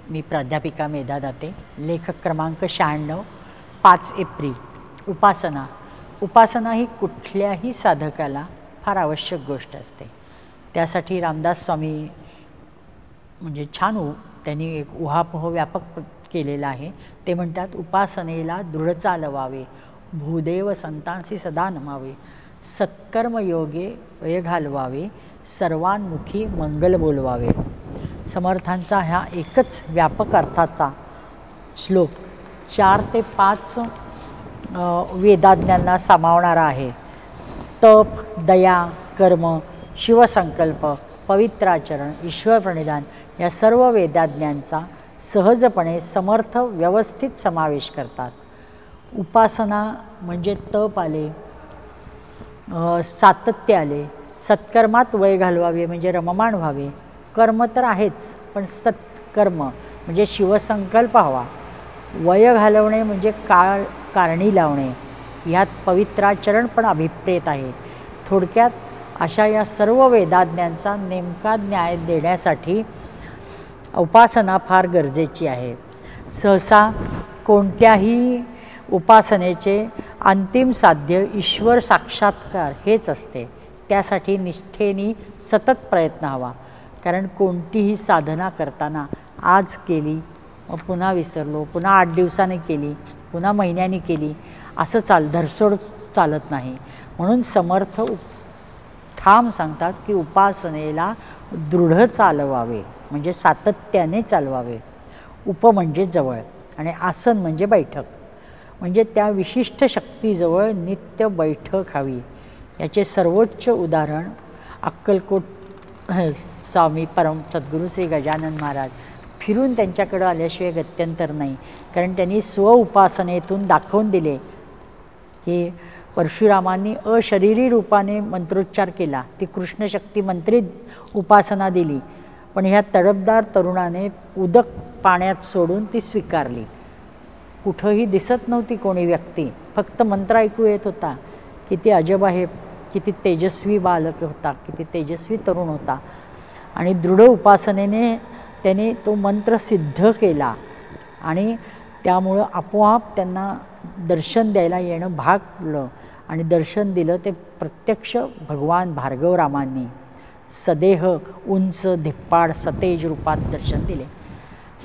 मी प्राध्यापिका मेधा दाते, लेखक क्रमांक 96, 5 एप्रिल. उपासना. उपासना ही कुठल्याही साधकाला फार आवश्यक गोष्ट असते. त्यासाठी रामदास स्वामी म्हणजे छान त्यांनी एक उहापोह व्यापक केलेला आहे. ते म्हणतात, उपासनेला दृढ चालवावे, भूदेव संतांसी सदा नमावे, सत्कर्म योगे वेळ घालवावे, सर्वांमुखी मंगल बोलवावे. समर्थांचा ह्या एकच व्यापक अर्थाचा श्लोक 4 ते 5 वेदाज्ञांना सामावणारा आहे. तप, दया, कर्म, शिवसंकल्प, पवित्राचरण, ईश्वर प्रणिधान या सर्व वेदाज्ञांचा सहजपणे समर्थ व्यवस्थित समावेश करतात. उपासना म्हणजे तप आले, सातत्य आले, सत्कर्मात वय घालवावे म्हणजे रममाण व्हावे. कर्म तर आहेच, पण सत्कर्म म्हणजे शिवसंकल्प हवा. वय घालवणे म्हणजे कारणी लावणे, ह्यात पवित्राचरण पण अभिप्रेत आहे. थोडक्यात अशा या सर्व वेदाज्ञांचा नेमका न्याय देण्यासाठी उपासना फार गरजेची आहे. सहसा कोणत्याही उपासनेचे अंतिम साध्य ईश्वर साक्षात्कार हेच असते. त्यासाठी निष्ठेने सतत प्रयत्न हवा. कारण कोणतीही साधना करताना आज केली, पुन्हा विसरलो, पुन्हा 8 दिवसांनी केली, पुन्हा महिन्यानी केली, असं धरसोड चालत नाही. म्हणून समर्थ ठाम सांगतात की उपासनेला दृढ चालवावे म्हणजे सातत्याने चालवावे. उप म्हणजे जवळ आणि आसन म्हणजे बैठक, म्हणजे त्या विशिष्ट शक्तीजवळ नित्य बैठक हवी. याचे सर्वोच्च उदाहरण अक्कलकोट स्वामी परम सद्गुरू श्री गजानन महाराज. फिरून त्यांच्याकडं आल्याशिवाय गत्यंतर नाही. कारण त्यांनी स्व उपासनेतून दाखवून दिले की परशुरामांनी अशरीरी रूपाने मंत्रोच्चार केला, ती कृष्णशक्ती मंत्रित उपासना दिली, पण ह्या तडफदार तरुणाने उदक पाण्यात सोडून ती स्वीकारली. कुठंही दिसत नव्हती कोणी व्यक्ती, फक्त मंत्र ऐकू येत होता. किती अजब आहे, किती तेजस्वी बालक होता, किती तेजस्वी तरुण होता. आणि दृढ उपासनेने त्याने तो मंत्र सिद्ध केला आणि त्यामुळं आपोआप त्यांना दर्शन द्यायला येणं भागलं. आणि दर्शन दिलं ते प्रत्यक्ष भगवान भार्गवरामांनी. सदेह उंच धिप्पाड सतेज रूपात दर्शन दिले.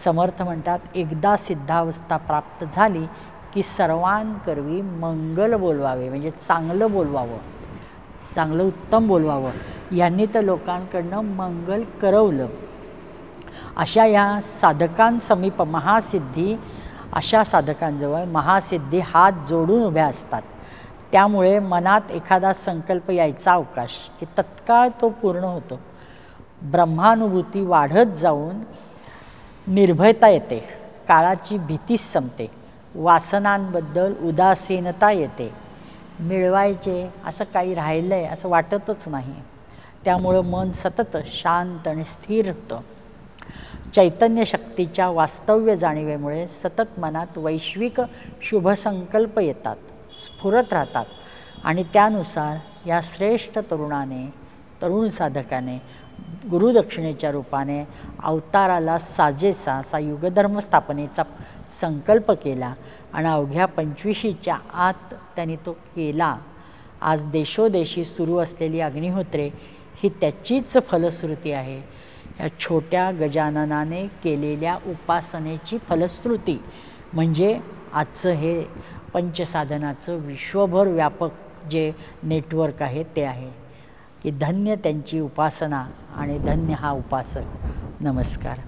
समर्थ म्हणतात, एकदा सिद्धावस्था प्राप्त झाली की सर्वांकरवी मंगल बोलवावे म्हणजे चांगलं बोलवावं, चांगलं उत्तम बोलवावं. यांनी तर लोकांकडनं मंगल करवलं. अशा या साधकांसमीप महासिद्धी, अशा साधकांजवळ महासिद्धी हात जोडून उभ्या असतात. त्यामुळे मनात एखादा संकल्प यायचा अवकाश की तत्काळ तो पूर्ण होतो. ब्रह्मानुभूती वाढत जाऊन निर्भयता येते, काळाची भीतीच संपते, वासनांबद्दल उदासीनता येते, मिळवायचे असं काही राहिलं आहे असं वाटतच नाही. त्यामुळं मन सतत शांत आणि स्थिर होतं. चैतन्य शक्तीच्या वास्तव्य जाणीवेमुळे सतत मनात वैश्विक शुभसंकल्प येतात, स्फुरत राहतात. आणि त्यानुसार या श्रेष्ठ तरुण साधकाने गुरुदक्षिणेच्या रूपाने अवताराला साजेसा असा युगधर्म स्थापनेचा संकल्प केला आणि अवघ्या 25च्या आत त्यांनी तो केला. आज देशोदेशी सुरू असलेली अग्निहोत्रे ही त्याचीच फलश्रुती आहे. या छोट्या गजाननाने केलेल्या उपासनेची फलश्रुती म्हणजे आजचं हे पंचसाधनाचं विश्वभर व्यापक जे नेटवर्क आहे ते आहे. की धन्य त्यांची उपासना आणि धन्य हा उपासक. नमस्कार.